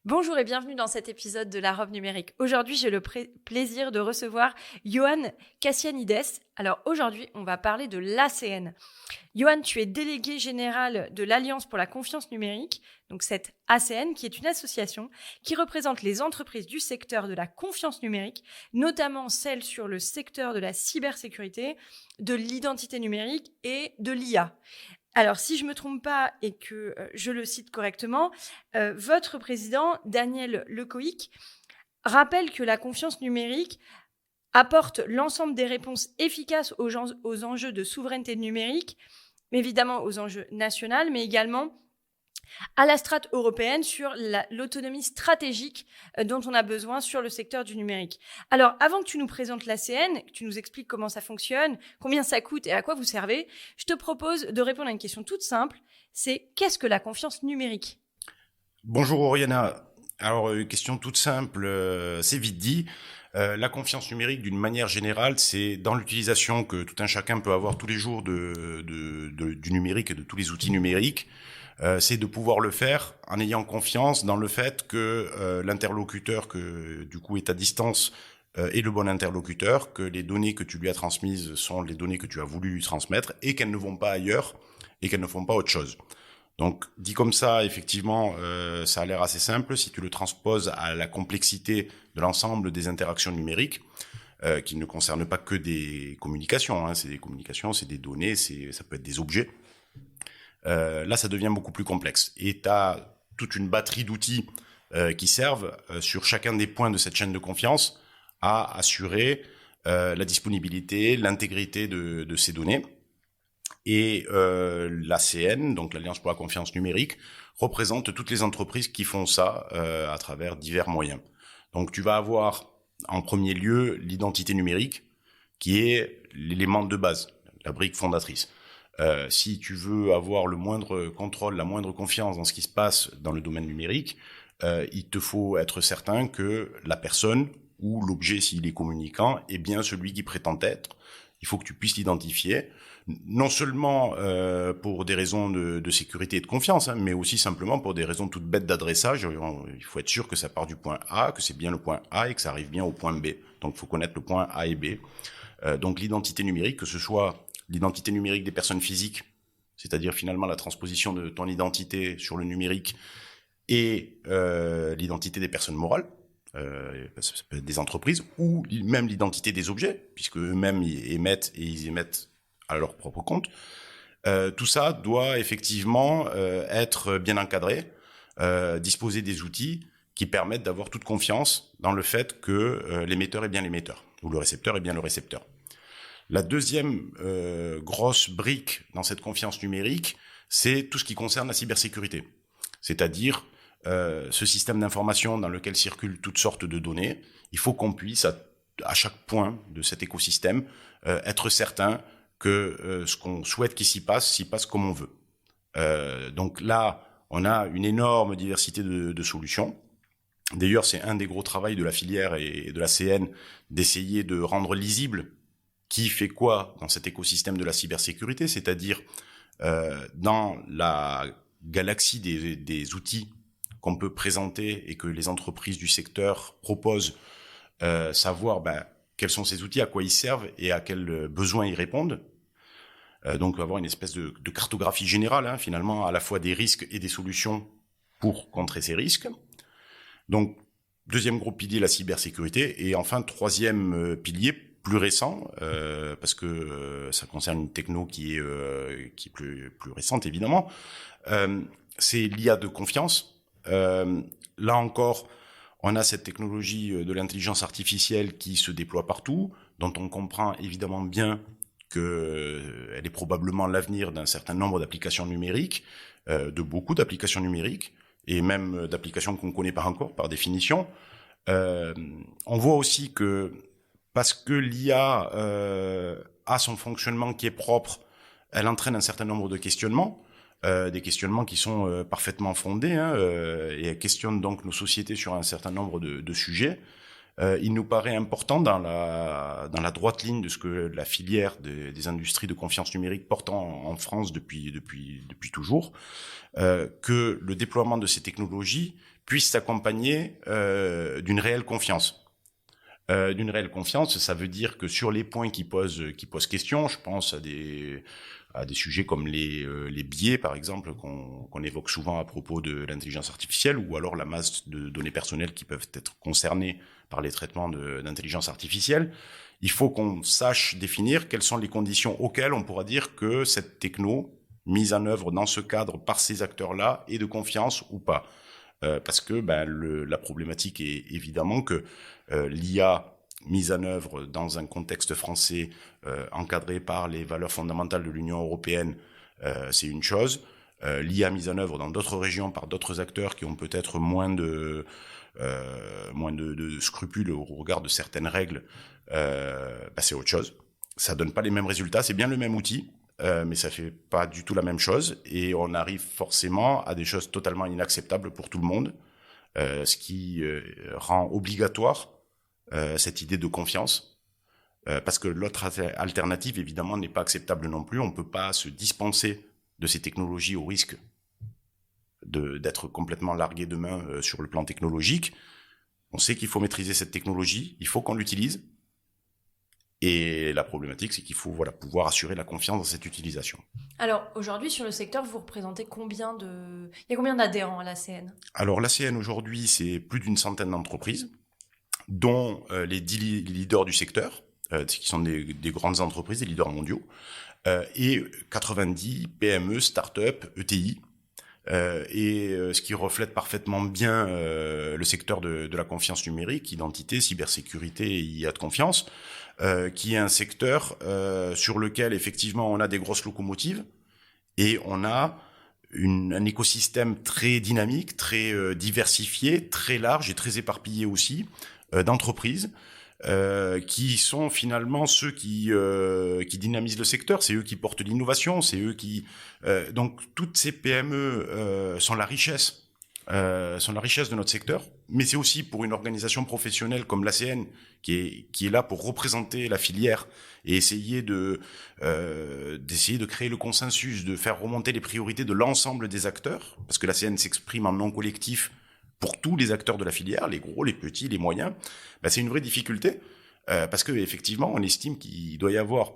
Bonjour et bienvenue dans cet épisode de La Robe Numérique. Aujourd'hui, j'ai le plaisir de recevoir Yohan Cassianides. Alors aujourd'hui, on va parler de l'ACN. Yohan, tu es délégué général de l'Alliance pour la confiance numérique, donc cette ACN qui est une association qui représente les entreprises du secteur de la confiance numérique, notamment celles sur le secteur de la cybersécurité, de l'identité numérique et de l'IA. Alors, si je ne me trompe pas et que je le cite correctement, votre président, Daniel Lecoïc, rappelle que la confiance numérique apporte l'ensemble des réponses efficaces aux enjeux de souveraineté numérique, mais évidemment aux enjeux nationaux, mais également à la strate européenne sur l'autonomie stratégique dont on a besoin sur le secteur du numérique. Alors, avant que tu nous présentes l'ACN, que tu nous expliques comment ça fonctionne, combien ça coûte et à quoi vous servez, je te propose de répondre à une question toute simple, c'est qu'est-ce que la confiance numérique ? Bonjour Oriana. Alors, question toute simple, c'est vite dit. La confiance numérique, d'une manière générale, c'est dans l'utilisation que tout un chacun peut avoir tous les jours du numérique et de tous les outils numériques. C'est de pouvoir le faire en ayant confiance dans le fait que l'interlocuteur que du coup est à distance est le bon interlocuteur, que les données que tu lui as transmises sont les données que tu as voulu lui transmettre et qu'elles ne vont pas ailleurs et qu'elles ne font pas autre chose. Donc, dit comme ça, effectivement, ça a l'air assez simple. Si tu le transposes à la complexité de l'ensemble des interactions numériques, qui ne concernent pas que des communications, hein, c'est des communications, c'est des données, ça peut être des objets. Là, ça devient beaucoup plus complexe. Et tu as toute une batterie d'outils qui servent sur chacun des points de cette chaîne de confiance à assurer la disponibilité, l'intégrité de ces données. Et l'ACN, donc l'Alliance pour la confiance numérique, représente toutes les entreprises qui font ça à travers divers moyens. Donc tu vas avoir en premier lieu l'identité numérique, qui est l'élément de base, la brique fondatrice. Si tu veux avoir le moindre contrôle, la moindre confiance dans ce qui se passe dans le domaine numérique, il te faut être certain que la personne ou l'objet, s'il est communicant, est bien celui qui prétend être. Il faut que tu puisses l'identifier, non seulement pour des raisons de sécurité et de confiance, hein, mais aussi simplement pour des raisons toutes bêtes d'adressage. Il faut être sûr que ça part du point A, que c'est bien le point A et que ça arrive bien au point B. Donc, il faut connaître le point A et B. Donc, l'identité numérique, que ce soit l'identité numérique des personnes physiques, c'est-à-dire finalement la transposition de ton identité sur le numérique, et l'identité des personnes morales, ça peut être des entreprises, ou même l'identité des objets, puisque eux-mêmes ils émettent à leur propre compte. Tout ça doit effectivement être bien encadré, disposer des outils qui permettent d'avoir toute confiance dans le fait que l'émetteur est bien l'émetteur, ou le récepteur est bien le récepteur. La deuxième grosse brique dans cette confiance numérique, c'est tout ce qui concerne la cybersécurité. C'est-à-dire ce système d'information dans lequel circulent toutes sortes de données. Il faut qu'on puisse, à chaque point de cet écosystème, être certain que ce qu'on souhaite qu'il s'y passe comme on veut. Donc là, on a une énorme diversité de solutions. D'ailleurs, c'est un des gros travaux de la filière et de la CN d'essayer de rendre lisible qui fait quoi dans cet écosystème de la cybersécurité, c'est-à-dire dans la galaxie des outils qu'on peut présenter et que les entreprises du secteur proposent, savoir quels sont ces outils, à quoi ils servent et à quels besoins ils répondent. Donc avoir une espèce de cartographie générale, hein, finalement, à la fois des risques et des solutions pour contrer ces risques. Donc, deuxième gros pilier, la cybersécurité. Et enfin, troisième pilier, plus récent, parce que ça concerne une techno qui est plus récente, évidemment, c'est l'IA de confiance. Là encore, on a cette technologie de l'intelligence artificielle qui se déploie partout, dont on comprend évidemment bien qu'elle est probablement l'avenir d'un certain nombre d'applications numériques, de beaucoup d'applications numériques, et même d'applications qu'on ne connaît pas encore par définition. On voit aussi que parce que l'IA a son fonctionnement qui est propre, elle entraîne un certain nombre de questionnements, des questionnements qui sont parfaitement fondés, hein, et elle questionne donc nos sociétés sur un certain nombre de sujets. il nous paraît important dans la droite ligne de ce que la filière des industries de confiance numérique porte en France depuis toujours, que le déploiement de ces technologies puisse s'accompagner d'une réelle confiance. D'une réelle confiance, ça veut dire que sur les points qui posent question, je pense à des sujets comme les biais, par exemple, qu'on évoque souvent à propos de l'intelligence artificielle, ou alors la masse de données personnelles qui peuvent être concernées par les traitements d'intelligence artificielle. Il faut qu'on sache définir quelles sont les conditions auxquelles on pourra dire que cette techno, mise en œuvre dans ce cadre par ces acteurs-là, est de confiance ou pas. Parce que la problématique est évidemment que l'IA mise en œuvre dans un contexte français encadré par les valeurs fondamentales de l'Union européenne, c'est une chose. L'IA mise en œuvre dans d'autres régions par d'autres acteurs qui ont peut-être moins de scrupules au regard de certaines règles, c'est autre chose. Ça donne pas les mêmes résultats, c'est bien le même outil, mais ça fait pas du tout la même chose, et on arrive forcément à des choses totalement inacceptables pour tout le monde, ce qui rend obligatoire cette idée de confiance, parce que l'autre alternative, évidemment, n'est pas acceptable non plus. On ne peut pas se dispenser de ces technologies au risque d'être complètement largué demain sur le plan technologique. On sait qu'il faut maîtriser cette technologie, il faut qu'on l'utilise, et la problématique, c'est qu'il faut pouvoir assurer la confiance dans cette utilisation. Alors, aujourd'hui, sur le secteur, vous représentez il y a combien d'adhérents à l'ACN ? Alors, l'ACN, aujourd'hui, c'est plus d'une centaine d'entreprises, dont les 10 leaders du secteur, qui sont des grandes entreprises, des leaders mondiaux, et 90 PME, start-up, ETI, ce qui reflète parfaitement bien le secteur de la confiance numérique, identité, cybersécurité et IA de confiance, qui est un secteur sur lequel effectivement on a des grosses locomotives et on a un écosystème très dynamique, très diversifié, très large et très éparpillé aussi, d'entreprises qui sont finalement ceux qui dynamisent le secteur, c'est eux qui portent l'innovation, c'est eux qui donc toutes ces PME sont la richesse de notre secteur, mais c'est aussi pour une organisation professionnelle comme l'ACN qui est là pour représenter la filière et essayer d'essayer de créer le consensus, de faire remonter les priorités de l'ensemble des acteurs, parce que l'ACN s'exprime en nom collectif pour tous les acteurs de la filière, les gros, les petits, les moyens. C'est une vraie difficulté, parce que effectivement, on estime qu'il doit y avoir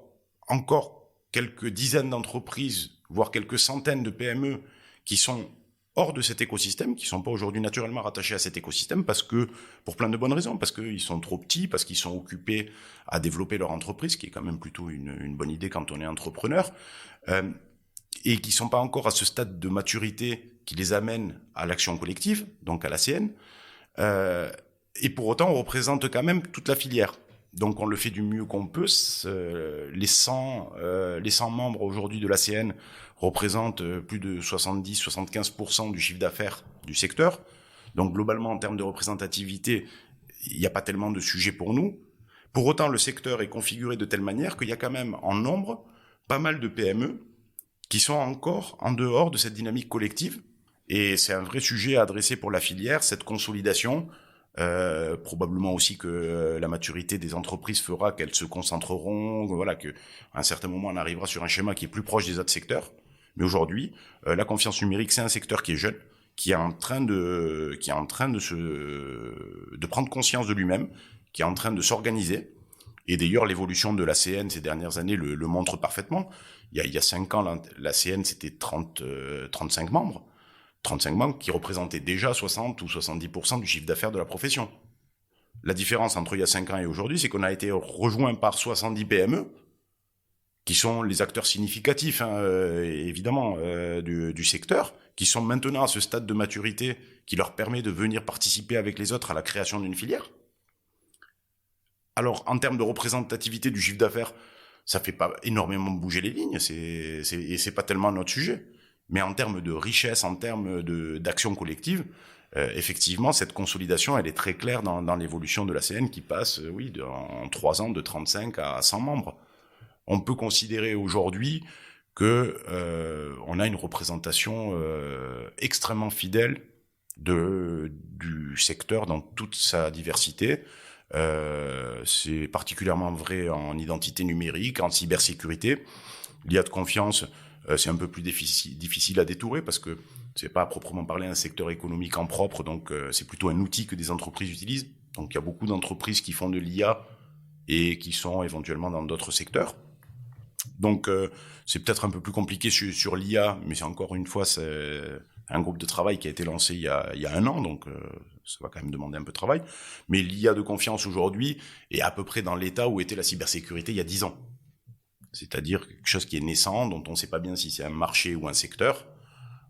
encore quelques dizaines d'entreprises, voire quelques centaines de PME qui sont hors de cet écosystème, qui sont pas aujourd'hui naturellement rattachés à cet écosystème, parce que, pour plein de bonnes raisons, parce qu'ils sont trop petits, parce qu'ils sont occupés à développer leur entreprise, qui est quand même plutôt une bonne idée quand on est entrepreneur, et qui sont pas encore à ce stade de maturité qui les amène à l'action collective, donc à l'ACN, et pour autant on représente quand même toute la filière. Donc on le fait du mieux qu'on peut. Les 100 membres aujourd'hui de l'ACN représentent plus de 70-75% du chiffre d'affaires du secteur. Donc globalement, en termes de représentativité, il n'y a pas tellement de sujets pour nous. Pour autant, le secteur est configuré de telle manière qu'il y a quand même en nombre pas mal de PME qui sont encore en dehors de cette dynamique collective. Et c'est un vrai sujet à adresser pour la filière, cette consolidation. Probablement aussi que la maturité des entreprises fera qu'elles se concentreront, qu'à un certain moment on arrivera sur un schéma qui est plus proche des autres secteurs. Mais aujourd'hui, la confiance numérique, c'est un secteur qui est jeune, qui est en train de prendre conscience de lui-même, qui est en train de s'organiser. Et d'ailleurs, l'évolution de l'ACN ces dernières années le montre parfaitement. Il y a 5 ans, l'ACN c'était 35 membres. 35 membres qui représentaient déjà 60 ou 70% du chiffre d'affaires de la profession. La différence entre il y a 5 ans et aujourd'hui, c'est qu'on a été rejoint par 70 PME, qui sont les acteurs significatifs, évidemment, du secteur, qui sont maintenant à ce stade de maturité qui leur permet de venir participer avec les autres à la création d'une filière. Alors, en termes de représentativité du chiffre d'affaires, ça fait pas énormément bouger les lignes, et c'est pas tellement notre sujet. Mais en termes de richesse, en termes d'action collective, effectivement, cette consolidation, elle est très claire dans l'évolution de l'ACN qui passe, en 3 ans, de 35 à 100 membres. On peut considérer aujourd'hui que on a une représentation extrêmement fidèle du secteur dans toute sa diversité. C'est particulièrement vrai en identité numérique, en cybersécurité. L'IA de confiance, c'est un peu plus difficile à détourer parce que c'est pas à proprement parler un secteur économique en propre, donc c'est plutôt un outil que des entreprises utilisent. Donc il y a beaucoup d'entreprises qui font de l'IA et qui sont éventuellement dans d'autres secteurs. Donc c'est peut-être un peu plus compliqué sur l'IA, mais c'est encore une fois c'est un groupe de travail qui a été lancé il y a 1 an, donc ça va quand même demander un peu de travail. Mais l'IA de confiance aujourd'hui est à peu près dans l'état où était la cybersécurité il y a 10 ans. C'est-à-dire quelque chose qui est naissant, dont on ne sait pas bien si c'est un marché ou un secteur.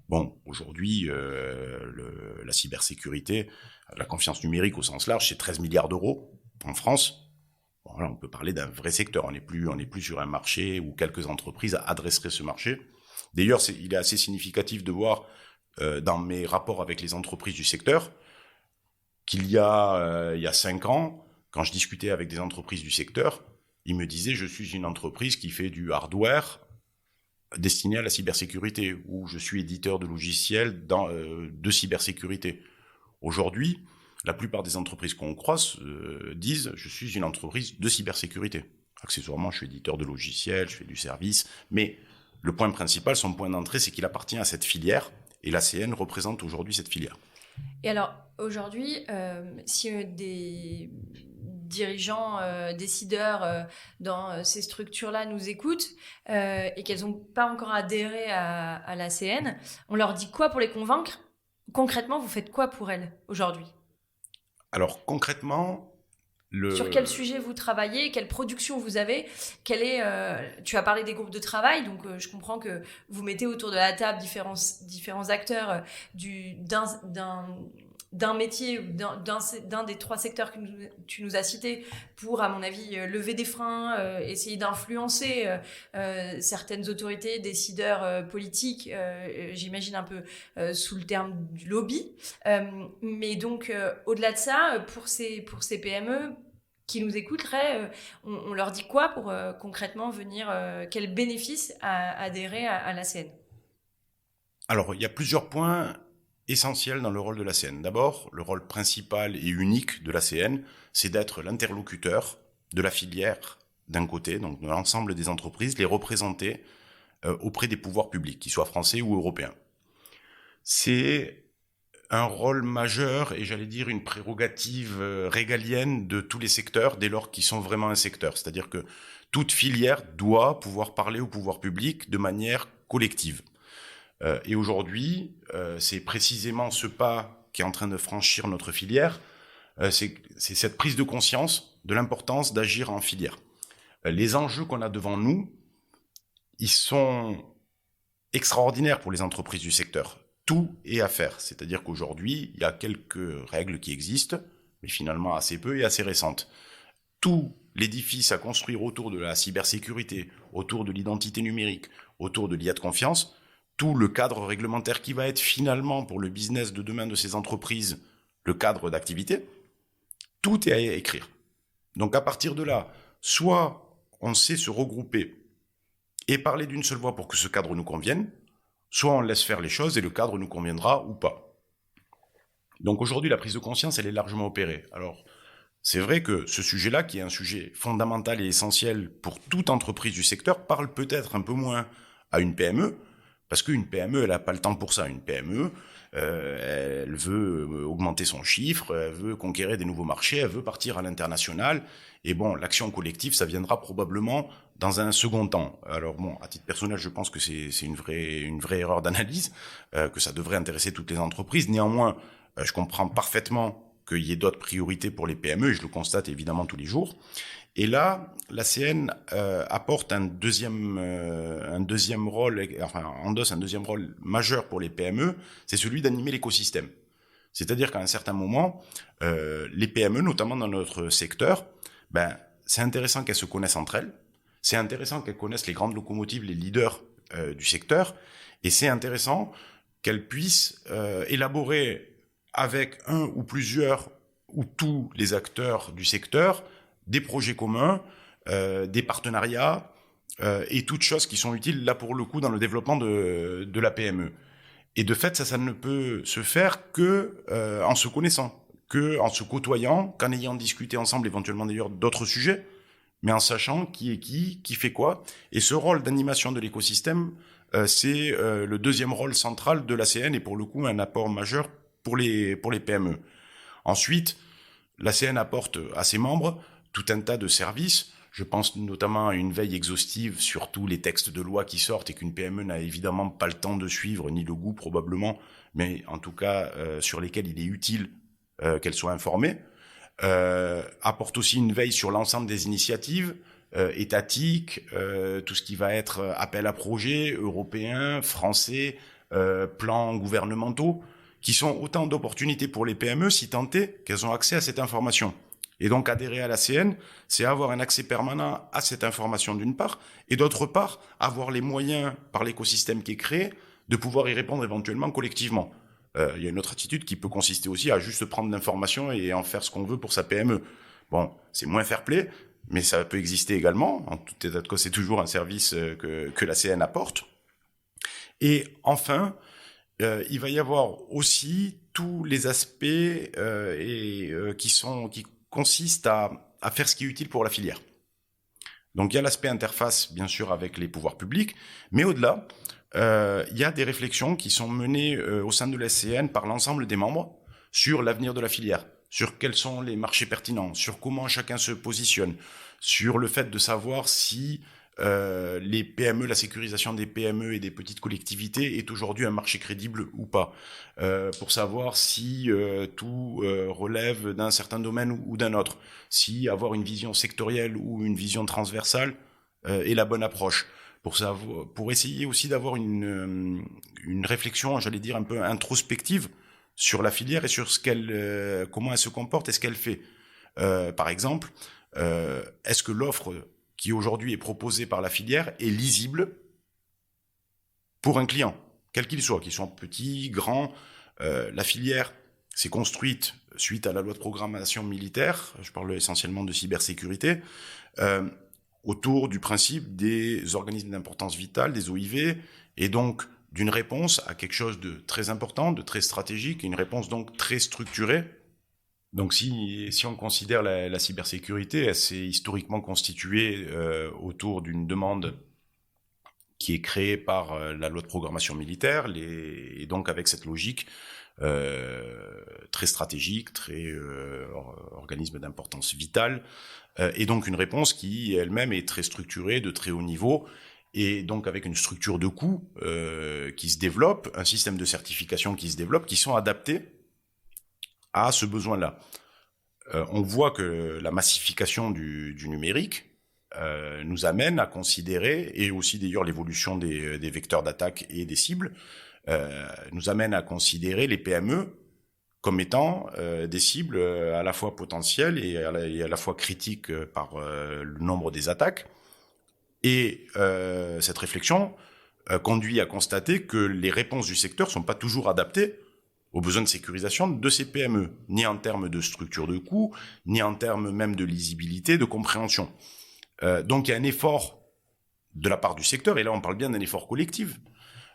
Bon, aujourd'hui, la cybersécurité, la confiance numérique au sens large, c'est 13 milliards d'euros en France. Bon, là, on peut parler d'un vrai secteur. On n'est plus sur un marché où quelques entreprises adresseraient ce marché. D'ailleurs, il est assez significatif de voir dans mes rapports avec les entreprises du secteur qu'il y a 5 ans, quand je discutais avec des entreprises du secteur, ils me disaient je suis une entreprise qui fait du hardware destiné à la cybersécurité, ou je suis éditeur de logiciels de cybersécurité. Aujourd'hui, la plupart des entreprises qu'on croise disent je suis une entreprise de cybersécurité. Accessoirement, je suis éditeur de logiciels, je fais du service, mais le point principal, son point d'entrée, c'est qu'il appartient à cette filière, et l'ACN représente aujourd'hui cette filière. Et alors, aujourd'hui, si des dirigeants, décideurs dans ces structures-là nous écoutent et qu'elles n'ont pas encore adhéré à l'ACN, on leur dit quoi pour les convaincre ? Concrètement, vous faites quoi pour elles aujourd'hui ? Alors, concrètement... Sur quel sujet vous travaillez, quelle production vous avez, tu as parlé des groupes de travail, donc je comprends que vous mettez autour de la table différents acteurs d'un métier ou d'un des 3 secteurs que tu nous as cités pour, à mon avis, lever des freins, essayer d'influencer certaines autorités, décideurs politiques, j'imagine un peu sous le terme du lobby. Mais donc, au-delà de ça, pour ces PME qui nous écouteraient, on leur dit quoi pour concrètement venir, quel bénéfice à adhérer à l'ACN ? Alors, il y a plusieurs points essentiel dans le rôle de l'ACN. D'abord, le rôle principal et unique de l'ACN, c'est d'être l'interlocuteur de la filière d'un côté, donc de l'ensemble des entreprises, les représenter auprès des pouvoirs publics, qu'ils soient français ou européens. C'est un rôle majeur et j'allais dire une prérogative régalienne de tous les secteurs dès lors qu'ils sont vraiment un secteur. C'est-à-dire que toute filière doit pouvoir parler au pouvoir public de manière collective. Et aujourd'hui, c'est précisément ce pas qui est en train de franchir notre filière, c'est cette prise de conscience de l'importance d'agir en filière. Les enjeux qu'on a devant nous, ils sont extraordinaires pour les entreprises du secteur. Tout est à faire, c'est-à-dire qu'aujourd'hui, il y a quelques règles qui existent, mais finalement assez peu et assez récentes. Tout l'édifice à construire autour de la cybersécurité, autour de l'identité numérique, autour de l'IA de confiance, tout le cadre réglementaire qui va être finalement pour le business de demain de ces entreprises, le cadre d'activité, tout est à écrire. Donc à partir de là, soit on sait se regrouper et parler d'une seule voix pour que ce cadre nous convienne, soit on laisse faire les choses et le cadre nous conviendra ou pas. Donc aujourd'hui, la prise de conscience, elle est largement opérée. Alors, c'est vrai que ce sujet-là, qui est un sujet fondamental et essentiel pour toute entreprise du secteur, parle peut-être un peu moins à une PME, parce qu'une PME, elle n'a pas le temps pour ça. Une PME, elle veut augmenter son chiffre, elle veut conquérir des nouveaux marchés, elle veut partir à l'international. Et bon, l'action collective, ça viendra probablement dans un second temps. Alors bon, à titre personnel, je pense que c'est une vraie erreur d'analyse, que ça devrait intéresser toutes les entreprises. Néanmoins, je comprends parfaitement qu'il y ait d'autres priorités pour les PME, et je le constate évidemment tous les jours. Et là, l'ACN apporte un deuxième rôle, enfin endosse un deuxième rôle majeur pour les PME, c'est celui d'animer l'écosystème. C'est-à-dire qu'à un certain moment, les PME, notamment dans notre secteur, c'est intéressant qu'elles se connaissent entre elles, c'est intéressant qu'elles connaissent les grandes locomotives, les leaders du secteur, et c'est intéressant qu'elles puissent élaborer avec un ou plusieurs ou tous les acteurs du secteur des projets communs, des partenariats et toutes choses qui sont utiles là pour le coup dans le développement de la PME. Et de fait, ça ne peut se faire que en se connaissant, qu'en se côtoyant, qu'en ayant discuté ensemble éventuellement d'ailleurs d'autres sujets, mais en sachant qui est qui fait quoi. Et ce rôle d'animation de l'écosystème, c'est le deuxième rôle central de l'ACN et pour le coup un apport majeur pour les PME. Ensuite, l'ACN apporte à ses membres tout un tas de services. Je pense notamment à une veille exhaustive sur tous les textes de loi qui sortent et qu'une PME n'a évidemment pas le temps de suivre, ni le goût probablement, mais en tout cas sur lesquels il est utile qu'elle soit informée. Apporte aussi une veille sur l'ensemble des initiatives étatiques, tout ce qui va être appel à projets européens, français, plans gouvernementaux, qui sont autant d'opportunités pour les PME si tant est qu'elles ont accès à cette information. Et donc adhérer à l'ACN, c'est avoir un accès permanent à cette information d'une part, et d'autre part, avoir les moyens par l'écosystème qui est créé de pouvoir y répondre éventuellement collectivement. Il y a une autre attitude qui peut consister aussi à juste prendre l'information et en faire ce qu'on veut pour sa PME. Bon, c'est moins fair-play, mais ça peut exister également. En tout état de cause, c'est toujours un service que l'ACN apporte. Et enfin, il va y avoir aussi tous les aspects qui consistent à faire ce qui est utile pour la filière. Donc il y a l'aspect interface, bien sûr, avec les pouvoirs publics, mais au-delà, il y a des réflexions qui sont menées au sein de l'ACN par l'ensemble des membres sur l'avenir de la filière, sur quels sont les marchés pertinents, sur comment chacun se positionne, sur le fait de savoir si les PME, la sécurisation des PME et des petites collectivités est aujourd'hui un marché crédible ou pas, pour savoir si tout relève d'un certain domaine ou d'un autre, si avoir une vision sectorielle ou une vision transversale est la bonne approche, pour essayer aussi d'avoir une réflexion, j'allais dire un peu introspective sur la filière et sur comment elle se comporte et ce qu'elle fait. Par exemple, est-ce que l'offre qui aujourd'hui est proposée par la filière est lisible pour un client, quel qu'il soit petit, grand. La filière s'est construite suite à la loi de programmation militaire, je parle essentiellement de cybersécurité, autour du principe des organismes d'importance vitale, des OIV, et donc d'une réponse à quelque chose de très important, de très stratégique, et une réponse donc très structurée. Donc si on considère la cybersécurité, elle s'est historiquement constituée autour d'une demande qui est créée par la loi de programmation militaire, et donc avec cette logique très stratégique, très organisme d'importance vitale, et donc une réponse qui elle-même est très structurée, de très haut niveau, et donc avec une structure de coûts qui se développe, un système de certification qui se développe, qui sont adaptés à ce besoin-là. On voit que la massification du numérique nous amène à considérer, et aussi d'ailleurs l'évolution des vecteurs d'attaque et des cibles, nous amène à considérer les PME comme étant des cibles à la fois potentielles et à la fois critiques par le nombre des attaques. Et cette réflexion conduit à constater que les réponses du secteur sont pas toujours adaptées aux besoins de sécurisation de ces PME, ni en termes de structure de coûts, ni en termes même de lisibilité, de compréhension. Donc il y a un effort de la part du secteur, et là on parle bien d'un effort collectif.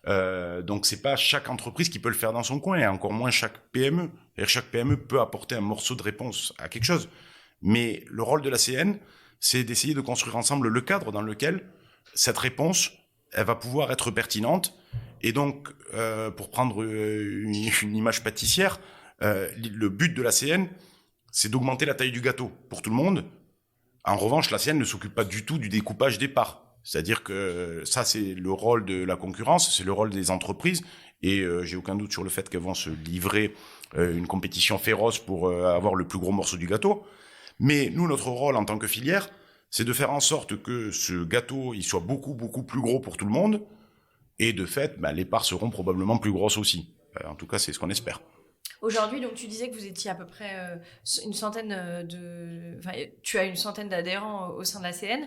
Donc c'est pas chaque entreprise qui peut le faire dans son coin, et encore moins chaque PME. C'est-à-dire chaque PME peut apporter un morceau de réponse à quelque chose. Mais le rôle de l'ACN, c'est d'essayer de construire ensemble le cadre dans lequel cette réponse, elle va pouvoir être pertinente. Et donc, pour prendre une image pâtissière, le but de l'ACN, c'est d'augmenter la taille du gâteau pour tout le monde. En revanche, l'ACN ne s'occupe pas du tout du découpage des parts. C'est-à-dire que ça, c'est le rôle de la concurrence, c'est le rôle des entreprises, et j'ai aucun doute sur le fait qu'elles vont se livrer une compétition féroce pour avoir le plus gros morceau du gâteau. Mais nous, notre rôle en tant que filière, c'est de faire en sorte que ce gâteau, il soit beaucoup, beaucoup plus gros pour tout le monde, et de fait, les parts seront probablement plus grosses aussi. En tout cas, c'est ce qu'on espère. Aujourd'hui, donc tu disais que vous étiez à peu près une centaine tu as une centaine d'adhérents au sein de l'ACN.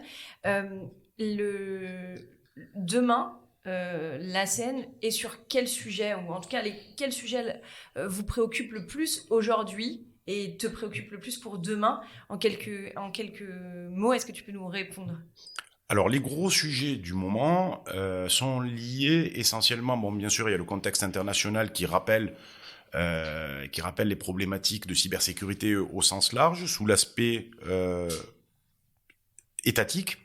Demain, l'ACN est sur quel sujet, ou en tout cas quels sujets vous préoccupent le plus aujourd'hui et te préoccupent le plus pour demain? En quelques mots, est-ce que tu peux nous répondre? Alors, les gros sujets du moment sont liés essentiellement, bien sûr, il y a le contexte international qui rappelle qui rappelle les problématiques de cybersécurité au sens large, sous l'aspect étatique,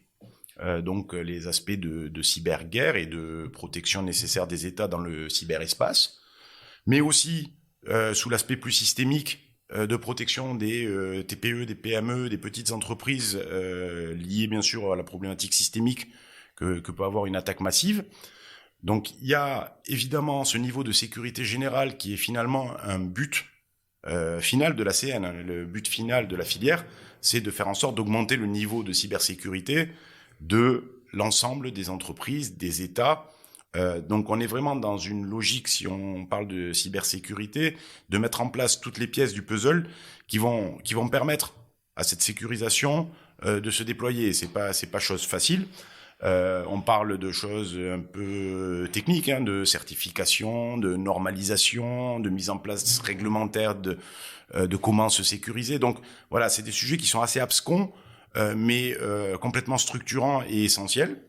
donc les aspects de cyberguerre et de protection nécessaire des États dans le cyberespace, mais aussi sous l'aspect plus systémique de protection des TPE, des PME, des petites entreprises liées bien sûr à la problématique systémique que peut avoir une attaque massive. Donc il y a évidemment ce niveau de sécurité générale qui est finalement un but final de la CN. Le but final de la filière, c'est de faire en sorte d'augmenter le niveau de cybersécurité de l'ensemble des entreprises, des États. Donc on est vraiment dans une logique, si on parle de cybersécurité, de mettre en place toutes les pièces du puzzle qui vont permettre à cette sécurisation de se déployer. C'est pas chose facile. On parle de choses un peu techniques, de certification, de normalisation, de mise en place réglementaire de comment se sécuriser. Donc voilà, c'est des sujets qui sont assez abscons, mais complètement structurants et essentiels.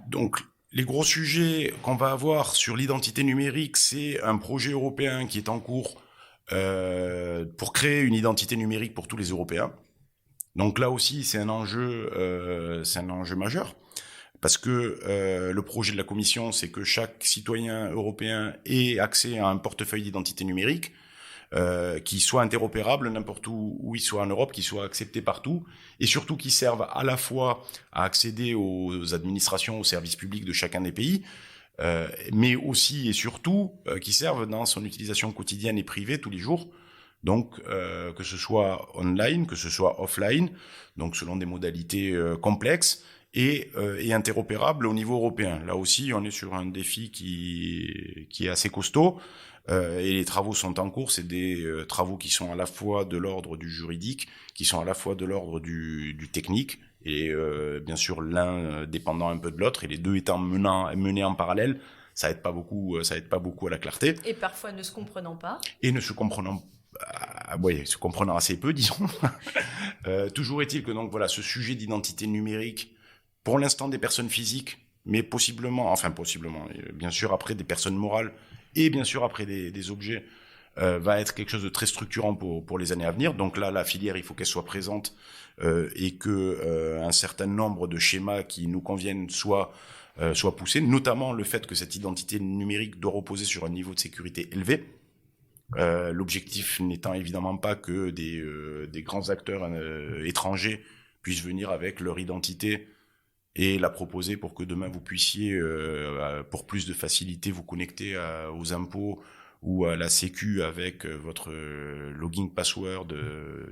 Donc les gros sujets qu'on va avoir sur l'identité numérique, c'est un projet européen qui est en cours pour créer une identité numérique pour tous les Européens. Donc là aussi, c'est un enjeu majeur, parce que le projet de la Commission, c'est que chaque citoyen européen ait accès à un portefeuille d'identité numérique qui soit interopérable n'importe où il soit en Europe, qui soit accepté partout, et surtout qui serve à la fois à accéder aux administrations, aux services publics de chacun des pays, mais aussi et surtout qui servent dans son utilisation quotidienne et privée tous les jours. Donc, que ce soit online, que ce soit offline, donc selon des modalités complexes et interopérables au niveau européen. Là aussi, on est sur un défi qui est assez costaud et les travaux sont en cours. C'est des travaux qui sont à la fois de l'ordre du juridique, qui sont à la fois de l'ordre du technique et bien sûr l'un dépendant un peu de l'autre et les deux étant menés en parallèle. Ça aide pas beaucoup à la clarté. Et parfois ne se comprenant pas. Et ne se comprenant se comprenant assez peu, disons. Toujours est-il que donc voilà, ce sujet d'identité numérique, pour l'instant des personnes physiques, mais possiblement, bien sûr après des personnes morales et bien sûr après des objets, va être quelque chose de très structurant pour les années à venir. Donc là, la filière, il faut qu'elle soit présente et que un certain nombre de schémas qui nous conviennent soient poussés, notamment le fait que cette identité numérique doit reposer sur un niveau de sécurité élevé. L'objectif n'étant évidemment pas que des grands acteurs étrangers puissent venir avec leur identité et la proposer pour que demain vous puissiez, pour plus de facilité, vous connecter aux impôts ou à la Sécu avec votre login password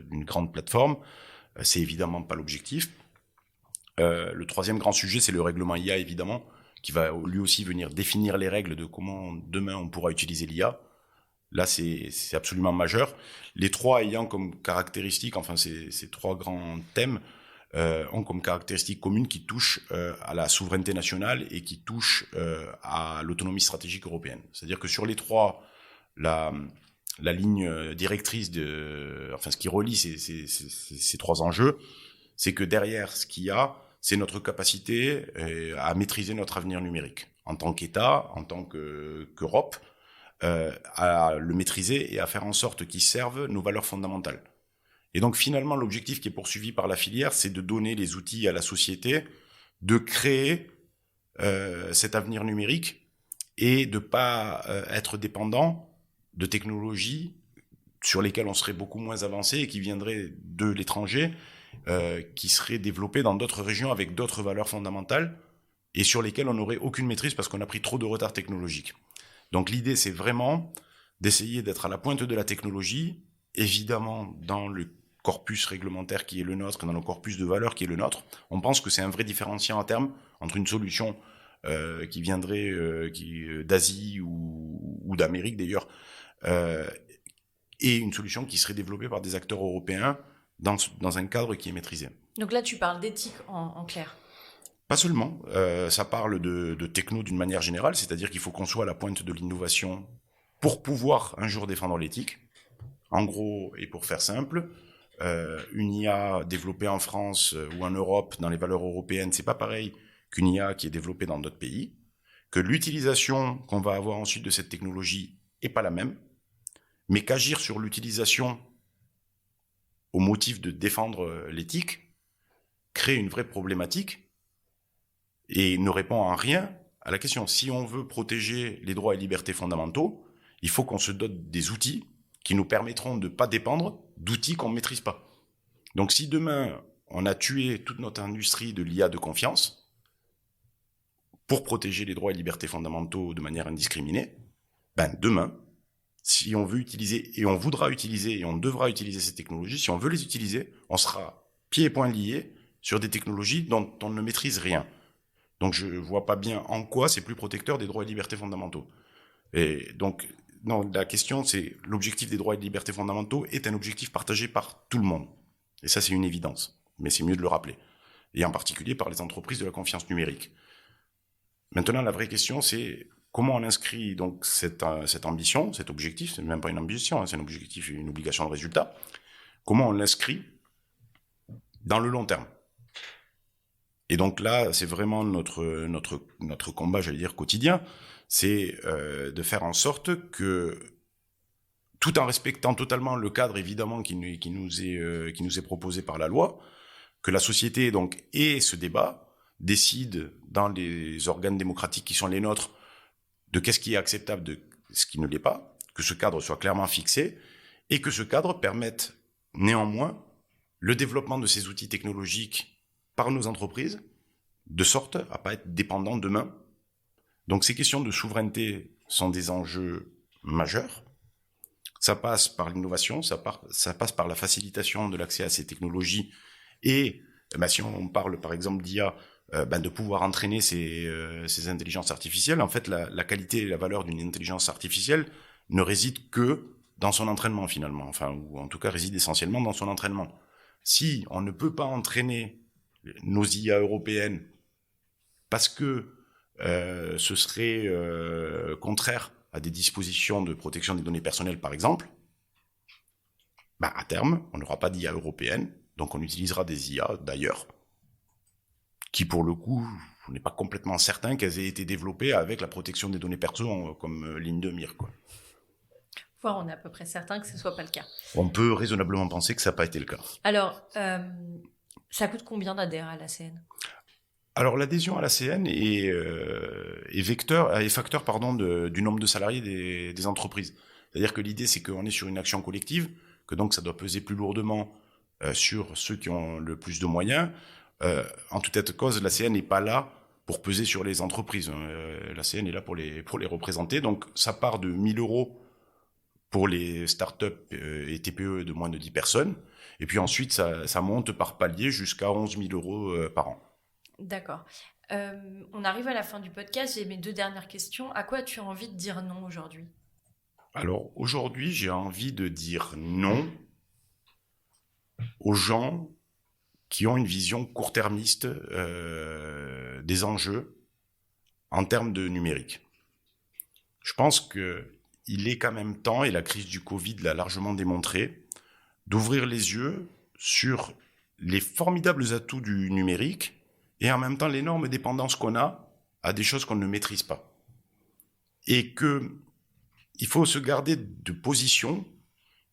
d'une grande plateforme. C'est évidemment pas l'objectif. Le troisième grand sujet, c'est le règlement IA, évidemment, qui va lui aussi venir définir les règles de comment demain on pourra utiliser l'IA. Là, c'est absolument majeur. Les trois ayant comme caractéristique, enfin ces trois grands thèmes, ont comme caractéristique commune qui touchent à la souveraineté nationale et qui touchent à l'autonomie stratégique européenne. C'est-à-dire que sur les trois, la ligne directrice ce qui relie ces trois enjeux, c'est que derrière ce qu'il y a, c'est notre capacité à maîtriser notre avenir numérique en tant qu'État, en tant qu'Europe, à le maîtriser et à faire en sorte qu'il serve nos valeurs fondamentales. Et donc finalement, l'objectif qui est poursuivi par la filière, c'est de donner les outils à la société, de créer cet avenir numérique et de pas être dépendant de technologies sur lesquelles on serait beaucoup moins avancé et qui viendraient de l'étranger, qui seraient développées dans d'autres régions avec d'autres valeurs fondamentales et sur lesquelles on n'aurait aucune maîtrise parce qu'on a pris trop de retard technologique. Donc l'idée, c'est vraiment d'essayer d'être à la pointe de la technologie, évidemment dans le corpus réglementaire qui est le nôtre, dans le corpus de valeurs qui est le nôtre. On pense que c'est un vrai différenciant à terme entre une solution qui viendrait d'Asie ou d'Amérique d'ailleurs, et une solution qui serait développée par des acteurs européens dans un cadre qui est maîtrisé. Donc là, tu parles d'éthique en clair. Pas seulement, ça parle de techno d'une manière générale, c'est-à-dire qu'il faut qu'on soit à la pointe de l'innovation pour pouvoir un jour défendre l'éthique. En gros, et pour faire simple, une IA développée en France ou en Europe dans les valeurs européennes, c'est pas pareil qu'une IA qui est développée dans d'autres pays, que l'utilisation qu'on va avoir ensuite de cette technologie est pas la même, mais qu'agir sur l'utilisation au motif de défendre l'éthique crée une vraie problématique et ne répond en rien à la question. Si on veut protéger les droits et libertés fondamentaux, il faut qu'on se dote des outils qui nous permettront de ne pas dépendre d'outils qu'on ne maîtrise pas. Donc si demain, on a tué toute notre industrie de l'IA de confiance pour protéger les droits et libertés fondamentaux de manière indiscriminée, demain, si on veut utiliser, et on voudra utiliser, et on devra utiliser ces technologies, si on veut les utiliser, on sera pieds et poings liés sur des technologies dont on ne maîtrise rien. Donc je vois pas bien en quoi c'est plus protecteur des droits et libertés fondamentaux. Et donc, non, la question c'est, l'objectif des droits et libertés fondamentaux est un objectif partagé par tout le monde. Et ça c'est une évidence, mais c'est mieux de le rappeler. Et en particulier par les entreprises de la confiance numérique. Maintenant, la vraie question c'est, comment on inscrit donc cette ambition, cet objectif, c'est même pas une ambition, c'est un objectif et une obligation de résultat, comment on l'inscrit dans le long terme. Et donc là, c'est vraiment notre combat, j'allais dire, quotidien, c'est de faire en sorte que, tout en respectant totalement le cadre, évidemment, qui nous est proposé par la loi, que la société donc ait ce débat, décide dans les organes démocratiques qui sont les nôtres, de qu'est-ce qui est acceptable, de ce qui ne l'est pas, que ce cadre soit clairement fixé, et que ce cadre permette néanmoins le développement de ces outils technologiques par nos entreprises, de sorte à pas être dépendants demain. Donc ces questions de souveraineté sont des enjeux majeurs. Ça passe par l'innovation, ça passe par la facilitation de l'accès à ces technologies, et si on parle par exemple d'IA, de pouvoir entraîner ces intelligences artificielles. En fait, la qualité et la valeur d'une intelligence artificielle ne réside que dans son entraînement finalement, ou en tout cas réside essentiellement dans son entraînement. Si on ne peut pas entraîner nos IA européennes parce que ce serait contraire à des dispositions de protection des données personnelles par exemple, à terme, on n'aura pas d'IA européenne, donc on utilisera des IA d'ailleurs, qui pour le coup, on n'est pas complètement certain qu'elles aient été développées avec la protection des données perso comme ligne de mire, quoi. On est à peu près certain que ce ne soit pas le cas. On peut raisonnablement penser que ça n'a pas été le cas. Alors, ça coûte combien d'adhérer à l'ACN ? Alors l'adhésion à l'ACN est facteur du nombre de salariés des entreprises. C'est-à-dire que l'idée c'est qu'on est sur une action collective, que donc ça doit peser plus lourdement sur ceux qui ont le plus de moyens. En toute état de cause, l'ACN n'est pas là pour peser sur les entreprises. L'ACN est là pour les représenter. Donc ça part de 1 000 € pour les startups et TPE de moins de 10 personnes. Et puis ensuite, ça monte par palier jusqu'à 11 000 € par an. D'accord. On arrive à la fin du podcast. J'ai mes 2 dernières questions. À quoi as-tu envie de dire non aujourd'hui ? Alors aujourd'hui, j'ai envie de dire non aux gens qui ont une vision court-termiste des enjeux en termes de numérique. Je pense qu'il est quand même temps, et la crise du Covid l'a largement démontré, d'ouvrir les yeux sur les formidables atouts du numérique et en même temps l'énorme dépendance qu'on a à des choses qu'on ne maîtrise pas. Et qu'il faut se garder de positions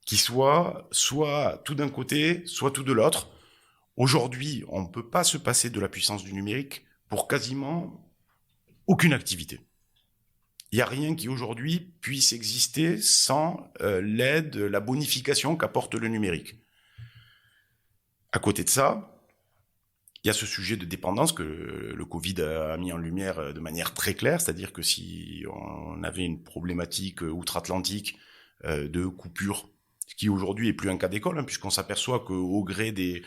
qui soient soit tout d'un côté, soit tout de l'autre. Aujourd'hui, on ne peut pas se passer de la puissance du numérique pour quasiment aucune activité. Il n'y a rien qui aujourd'hui puisse exister sans l'aide, la bonification qu'apporte le numérique. À côté de ça, il y a ce sujet de dépendance que le Covid a mis en lumière de manière très claire, c'est-à-dire que si on avait une problématique outre-Atlantique de coupure, ce qui aujourd'hui est plus un cas d'école, puisqu'on s'aperçoit qu'au gré des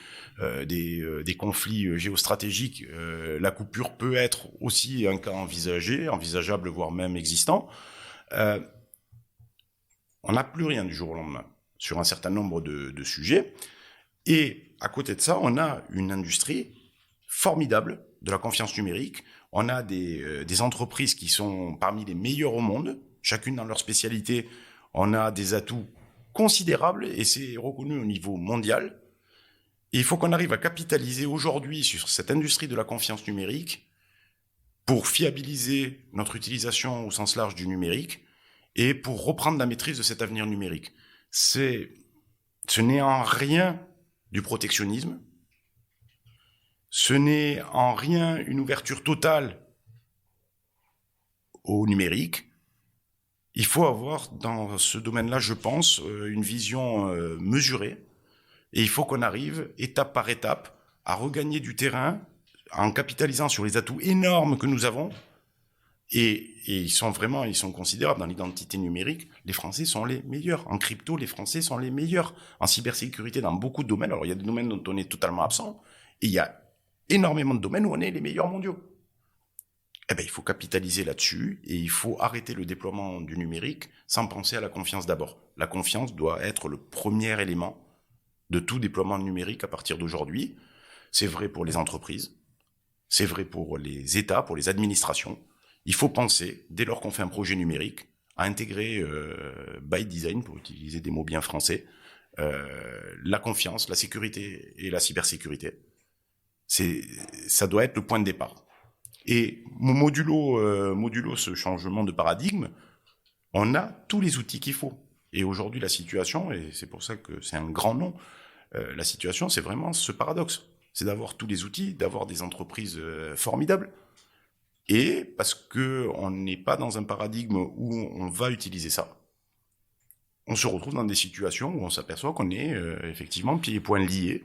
conflits géostratégiques, la coupure peut être aussi un cas envisageable, voire même existant. On n'a plus rien du jour au lendemain sur un certain nombre de sujets. Et à côté de ça, on a une industrie formidable de la confiance numérique. On a des entreprises qui sont parmi les meilleures au monde, chacune dans leur spécialité. On a des atouts considérables et c'est reconnu au niveau mondial. Et il faut qu'on arrive à capitaliser aujourd'hui sur cette industrie de la confiance numérique pour fiabiliser notre utilisation au sens large du numérique et pour reprendre la maîtrise de cet avenir numérique. Ce n'est en rien du protectionnisme, ce n'est en rien une ouverture totale au numérique. Il faut avoir dans ce domaine-là, je pense, une vision mesurée, et il faut qu'on arrive, étape par étape, à regagner du terrain en capitalisant sur les atouts énormes que nous avons. Et ils sont considérables dans l'identité numérique. Les Français sont les meilleurs. En crypto, les Français sont les meilleurs. En cybersécurité, dans beaucoup de domaines. Alors, il y a des domaines dont on est totalement absent. Et il y a énormément de domaines où on est les meilleurs mondiaux. Eh ben, il faut capitaliser là-dessus et il faut arrêter le déploiement du numérique sans penser à la confiance d'abord. La confiance doit être le premier élément de tout déploiement numérique à partir d'aujourd'hui. C'est vrai pour les entreprises. C'est vrai pour les États, pour les administrations. Il faut penser, dès lors qu'on fait un projet numérique, à intégrer by design, pour utiliser des mots bien français, la confiance, la sécurité et la cybersécurité. Ça doit être le point de départ. Et modulo ce changement de paradigme, on a tous les outils qu'il faut. Et aujourd'hui, la situation, et c'est pour ça que c'est un grand nom, la situation, c'est vraiment ce paradoxe. C'est d'avoir tous les outils, d'avoir des entreprises formidables, et parce qu'on n'est pas dans un paradigme où on va utiliser ça, on se retrouve dans des situations où on s'aperçoit qu'on est effectivement pieds et poings liés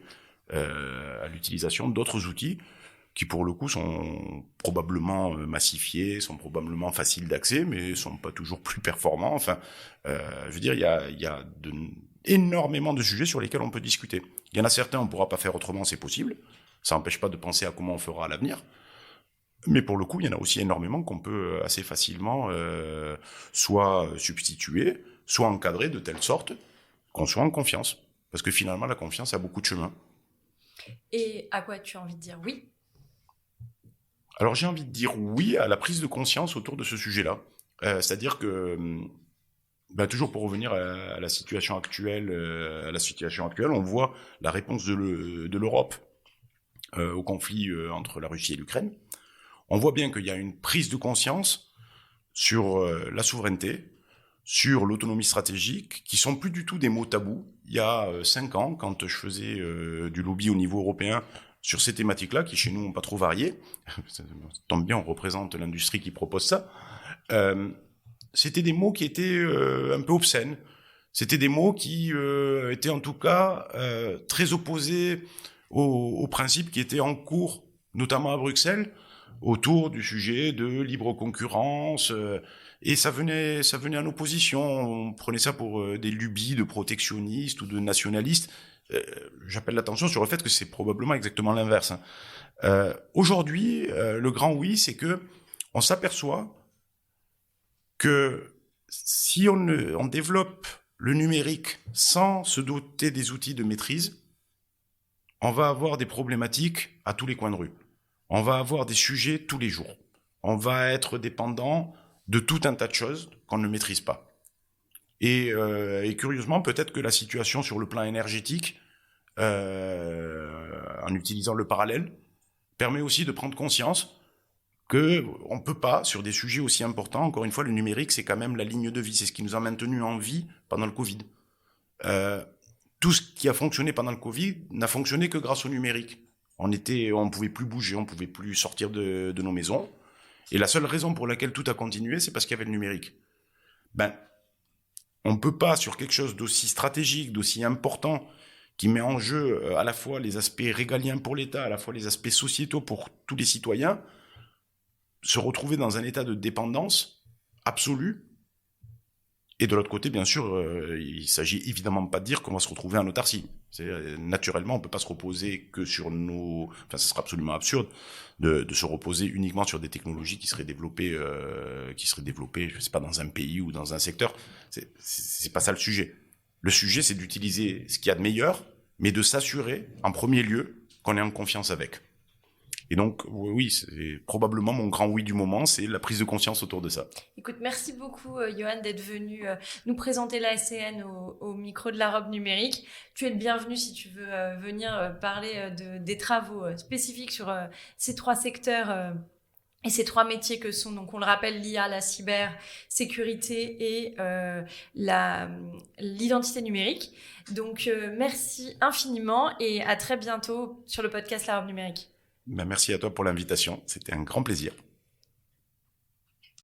à l'utilisation d'autres outils qui pour le coup sont probablement massifiés, sont probablement faciles d'accès, mais sont pas toujours plus performants. Enfin, je veux dire, il y a énormément de sujets sur lesquels on peut discuter. Il y en a certains, on pourra pas faire autrement, c'est possible. Ça n'empêche pas de penser à comment on fera à l'avenir. Mais pour le coup, il y en a aussi énormément qu'on peut assez facilement soit substituer, soit encadrer de telle sorte qu'on soit en confiance. Parce que finalement, la confiance a beaucoup de chemins. Et à quoi tu as envie de dire oui ? Alors j'ai envie de dire oui à la prise de conscience autour de ce sujet-là. C'est-à-dire que, toujours pour revenir à la situation actuelle, on voit la réponse de l'Europe au conflit entre la Russie et l'Ukraine. On voit bien qu'il y a une prise de conscience sur la souveraineté, sur l'autonomie stratégique, qui sont plus du tout des mots tabous. Il y a 5 ans, quand je faisais du lobby au niveau européen sur ces thématiques-là, qui chez nous n'ont pas trop varié, ça tombe bien, on représente l'industrie qui propose ça, c'était des mots qui étaient un peu obscènes. C'était des mots qui étaient en tout cas très opposés aux principes qui étaient en cours, notamment à Bruxelles, autour du sujet de libre concurrence, et ça venait en opposition. On prenait ça pour des lubies de protectionnistes ou de nationalistes. J'appelle l'attention sur le fait que c'est probablement exactement l'inverse. Aujourd'hui, le grand oui, c'est que on s'aperçoit que si on développe le numérique sans se doter des outils de maîtrise, on va avoir des problématiques à tous les coins de rue. On va avoir des sujets tous les jours. On va être dépendant de tout un tas de choses qu'on ne maîtrise pas. Et curieusement, peut-être que la situation sur le plan énergétique, en utilisant le parallèle, permet aussi de prendre conscience qu'on ne peut pas, sur des sujets aussi importants, encore une fois, le numérique, c'est quand même la ligne de vie. C'est ce qui nous a maintenus en vie pendant le Covid. Tout ce qui a fonctionné pendant le Covid n'a fonctionné que grâce au numérique. On pouvait plus bouger, on pouvait plus sortir de nos maisons. Et la seule raison pour laquelle tout a continué, c'est parce qu'il y avait le numérique. On peut pas, sur quelque chose d'aussi stratégique, d'aussi important, qui met en jeu à la fois les aspects régaliens pour l'État, à la fois les aspects sociétaux pour tous les citoyens, se retrouver dans un état de dépendance absolue. Et de l'autre côté, bien sûr, il s'agit évidemment pas de dire qu'on va se retrouver en autarcie. Naturellement, on peut pas se reposer que sur ce serait absolument absurde de se reposer uniquement sur des technologies qui seraient développées, je sais pas, dans un pays ou dans un secteur. C'est pas ça le sujet. Le sujet, c'est d'utiliser ce qu'il y a de meilleur, mais de s'assurer, en premier lieu, qu'on est en confiance avec. Et donc, oui, c'est probablement mon grand oui du moment, c'est la prise de conscience autour de ça. Écoute, merci beaucoup, Johan, d'être venu nous présenter la SCN au micro de la robe numérique. Tu es le bienvenu si tu veux venir parler des travaux spécifiques sur ces 3 secteurs Et ces 3 métiers que sont, donc on le rappelle, l'IA, la cybersécurité et l'identité numérique. Donc merci infiniment et à très bientôt sur le podcast La Robe Numérique. Merci à toi pour l'invitation, c'était un grand plaisir.